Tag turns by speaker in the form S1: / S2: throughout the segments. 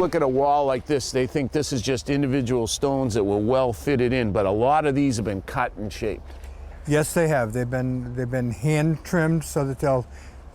S1: look at a wall like this, they think this is just individual stones that were well fitted in, but a lot of these have been cut and shaped.
S2: Yes, they have. They've been hand trimmed so that they'll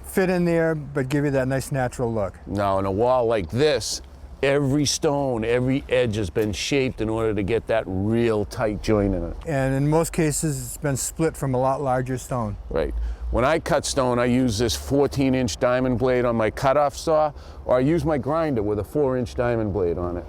S2: fit in there, but give you that nice natural look.
S1: Now, in a wall like this, every stone, every edge has been shaped in order to get that real tight joint in it.
S2: And in most cases, it's been split from a lot larger stone.
S1: Right. When I cut stone, I use this 14-inch diamond blade on my cutoff saw, or I use my grinder with a 4-inch diamond blade on it.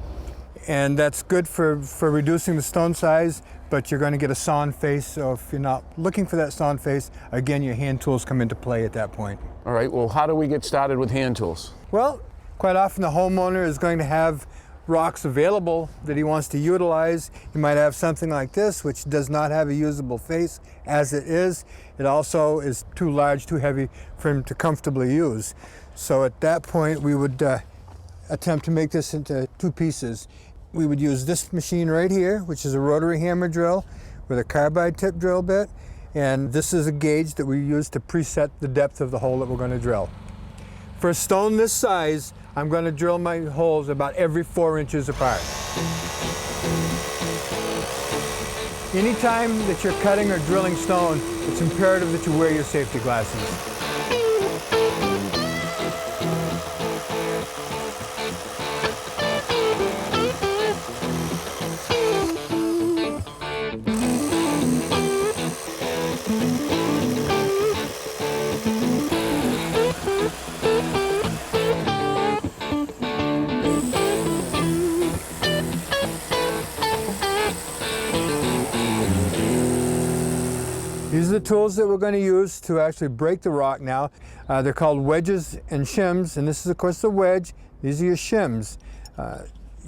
S2: And that's good for reducing the stone size, but you're going to get a sawn face, so if you're not looking for that sawn face, again, your hand tools come into play at that point.
S1: All right, well, how do we get started with hand tools?
S2: Well, quite often the homeowner is going to have rocks available that he wants to utilize. He might have something like this, which does not have a usable face as it is. It also is too large, too heavy for him to comfortably use. So at that point, we would attempt to make this into two pieces. We would use this machine right here, which is a rotary hammer drill with a carbide tip drill bit. And this is a gauge that we use to preset the depth of the hole that we're going to drill. For a stone this size, I'm going to drill my holes about every 4 inches apart. Anytime that you're cutting or drilling stone, it's imperative that you wear your safety glasses. These are the tools that we're going to use to actually break the rock now. They're called wedges and shims, and this is of course the wedge. These are your shims.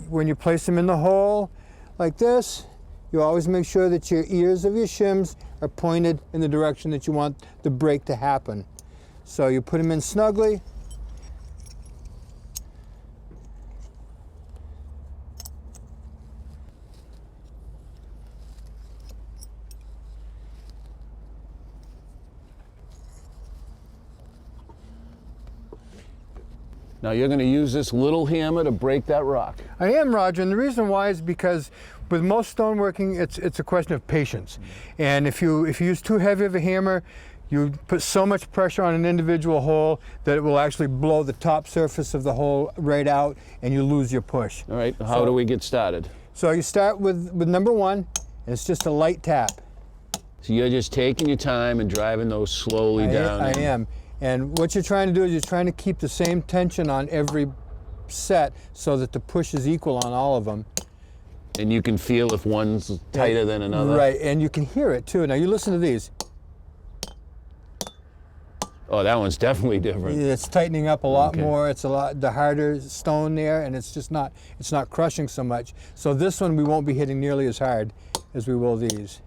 S2: When you place them in the hole like this, you always make sure that your ears of your shims are pointed in the direction that you want the break to happen. So you put them in snugly.
S1: Now you're going to use this little hammer to break that rock.
S2: I am, Roger, and the reason why is because with most stoneworking, it's a question of patience. And if you use too heavy of a hammer, you put so much pressure on an individual hole that it will actually blow the top surface of the hole right out, and you lose your push.
S1: All right, how do we get started?
S2: So you start with number one, and it's just a light tap.
S1: So you're just taking your time and driving those slowly down.
S2: I am. And what you're trying to do is you're trying to keep the same tension on every set so that the push is equal on all of them.
S1: And you can feel if one's tighter than another.
S2: Right, and you can hear it too. Now you listen to these.
S1: Oh, that one's definitely different.
S2: It's tightening up a lot more. It's the harder stone there, and it's not crushing so much. So this one we won't be hitting nearly as hard as we will these.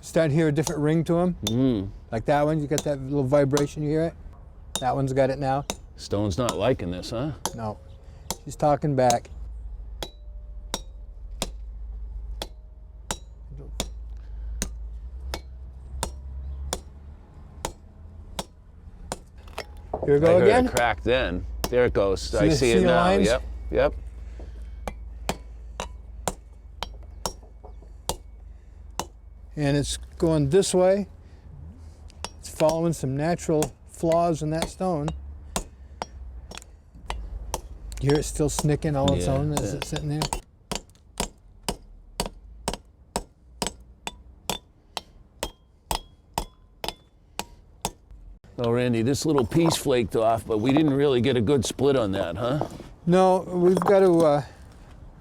S2: Start to hear a different ring to them. Like that one, you get that little vibration, you hear it? That one's got it now.
S1: Stone's not liking this, huh?
S2: No, she's talking back. Here we go again.
S1: I heard a crack then. There it goes. I see it
S2: the
S1: now.
S2: lines?
S1: Yep, yep.
S2: And it's going this way. It's following some natural flaws in that stone. You hear it still snicking all its own as it's sitting there.
S1: Oh, Randy, this little piece flaked off, but we didn't really get a good split on that, huh?
S2: No, we've got to.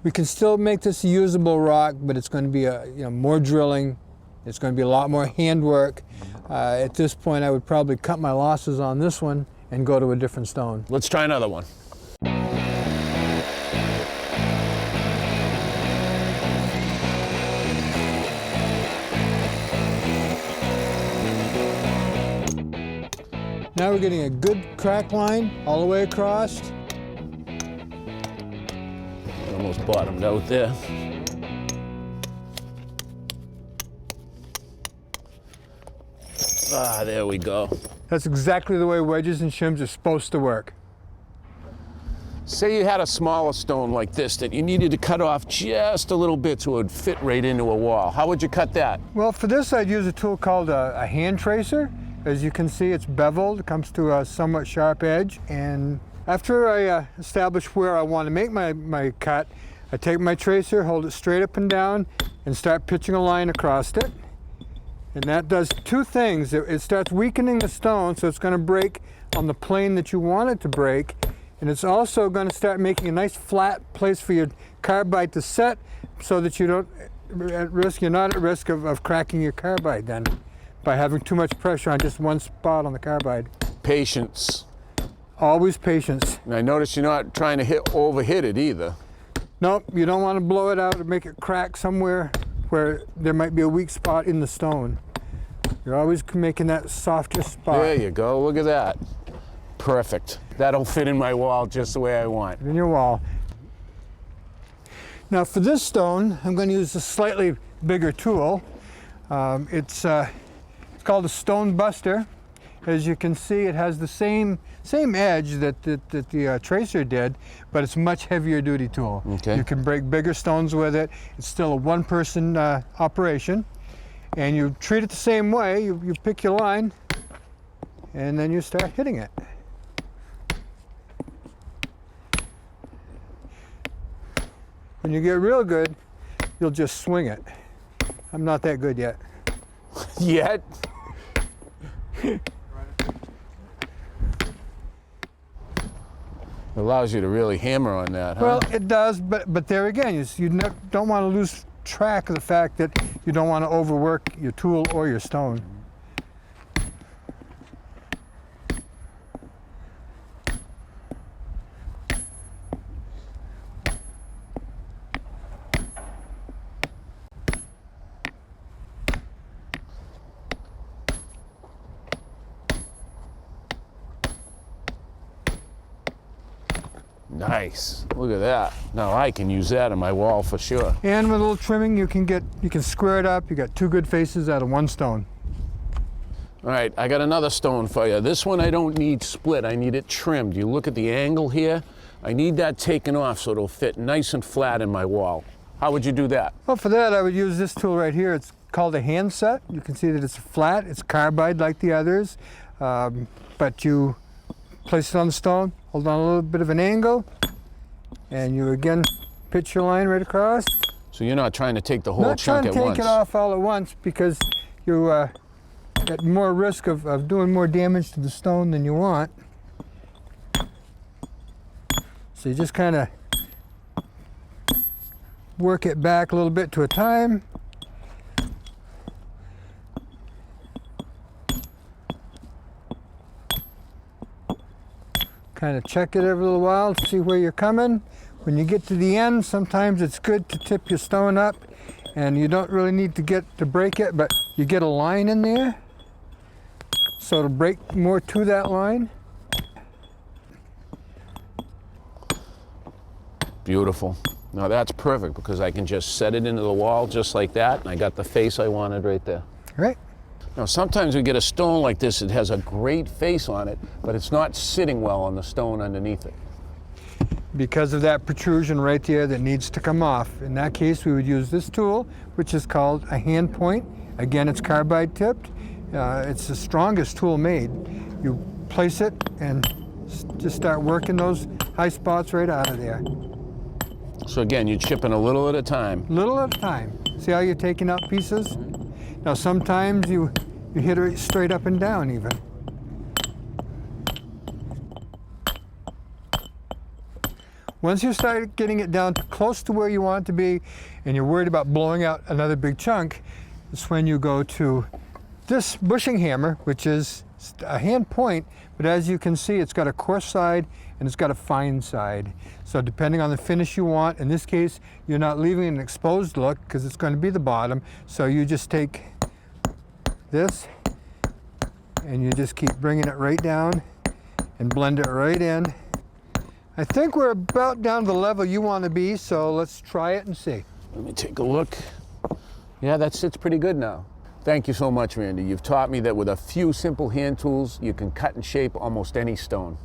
S2: We can still make this a usable rock, but it's going to be more drilling. It's going to be a lot more handwork. At this point, I would probably cut my losses on this one and go to a different stone.
S1: Let's try another one.
S2: Now we're getting a good crack line all the way across.
S1: Almost bottomed out there. Ah, there we go.
S2: That's exactly the way wedges and shims are supposed to work.
S1: Say you had a smaller stone like this that you needed to cut off just a little bit so it would fit right into a wall. How would you cut that?
S2: Well, for this I'd use a tool called a hand tracer. As you can see, it's beveled. It comes to a somewhat sharp edge. And after I establish where I want to make my cut, I take my tracer, hold it straight up and down, and start pitching a line across it. And that does two things. It starts weakening the stone, so it's going to break on the plane that you want it to break. And it's also going to start making a nice flat place for your carbide to set, so that you're not at risk of cracking your carbide then by having too much pressure on just one spot on the carbide.
S1: Patience.
S2: Always patience.
S1: And I notice you're not trying to overhit it either.
S2: Nope, you don't want to blow it out or make it crack somewhere where there might be a weak spot in the stone. You're always making that softer spot.
S1: There you go, look at that. Perfect. That'll fit in my wall just the way I want.
S2: In your wall. Now for this stone, I'm going to use a slightly bigger tool. It's called a stone buster. As you can see, it has the same edge that the tracer did, but it's a much heavier duty tool.
S1: Okay.
S2: You can break bigger stones with it. It's still a one-person operation. And you treat it the same way. You pick your line, and then you start hitting it. When you get real good, you'll just swing it. I'm not that good yet.
S1: Yet? Allows you to really hammer on that, huh?
S2: Well, it does, but there again, you don't want to lose track of the fact that you don't want to overwork your tool or your stone.
S1: Nice. Look at that. Now I can use that on my wall for sure.
S2: And with a little trimming, you can square it up. You got two good faces out of one stone.
S1: All right, I got another stone for you. This one I don't need split, I need it trimmed. You look at the angle here, I need that taken off so it'll fit nice and flat in my wall. How would you do that?
S2: Well, for that I would use this tool right here. It's called a hand set. You can see that it's flat, it's carbide like the others, but you place it on the stone, hold on a little bit of an angle, and you again pitch your line right across.
S1: So you're not trying to take the whole
S2: Not
S1: chunk
S2: trying
S1: at
S2: to
S1: once?
S2: take it off all at once, because you at more risk of doing more damage to the stone than you want. So you just kind of work it back a little bit to a time. Kind of check it every little while to see where you're coming. When you get to the end, sometimes it's good to tip your stone up, and you don't really need to break it, but you get a line in there, so it'll break more to that line.
S1: Beautiful. Now that's perfect because I can just set it into the wall just like that, and I got the face I wanted right there.
S2: Right.
S1: Now sometimes we get a stone like this, it has a great face on it, but it's not sitting well on the stone underneath it.
S2: Because of that protrusion right there that needs to come off. In that case, we would use this tool, which is called a hand point. Again, it's carbide tipped. It's the strongest tool made. You place it and just start working those high spots right out of there.
S1: So again, you're chipping a little at a time.
S2: Little at a time. See how you're taking out pieces? Now sometimes you hit it straight up and down even. Once you start getting it down to close to where you want it to be, and you're worried about blowing out another big chunk, it's when you go to this bushing hammer, which is a hand point, but as you can see, it's got a coarse side and it's got a fine side. So depending on the finish you want, in this case, you're not leaving an exposed look because it's going to be the bottom. So you just take this and you just keep bringing it right down and blend it right in. I think we're about down to the level you want to be, so let's try it and see.
S1: Let me take a look. Yeah, that sits pretty good now. Thank you so much, Randy. You've taught me that with a few simple hand tools, you can cut and shape almost any stone.